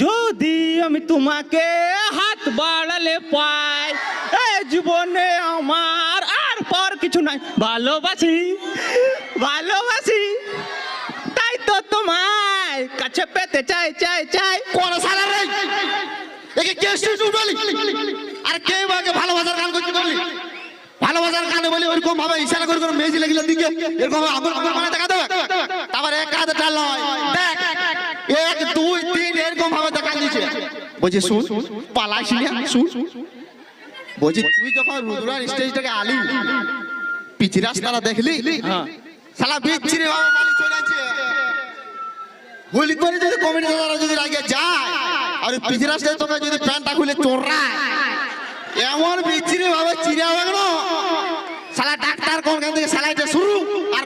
যদি আমি তোমাকে হাত বাড়ালে পাই, জীবনে আমার আর পর কিছু নাই। ভালোবাসি ভালোবাসি, তাই তো তোমায় কাছে পেতে চাই চাই চাই। কোন শালা রে একে কে স্টেজ উঠালি? আর কে বাকে ভালোবাসার গান করতে বললি? ভালোবাসার গানে বলি ওরকম ভাবে ইশারা করে করে মেজি লাগিলে দিকে এরকম আগুন আগুন মানে দেখা দেবে। তারপর এক হাতে টাল নয়, দেখ 1 2 3 এরকম ভাবে দেখা দিয়েছে। বলছি শুন, পালাইছিলি শুন। বলছি তুই যখন রুদ্রার স্টেজটাকে আলি, পিছি রাস্তাটা দেখলি, শালা বিচ্ছিরি ভাবে বালি চলে যাচ্ছে। গুলি করে যদি কমিটি দাদারা যদি রাগে যায় আর পিছি রাস্তায় তোকে যদি প্যান্টটা খুলে চোররায়, এমন বিচ্ছিরি ভাবে চিড়ে হবে না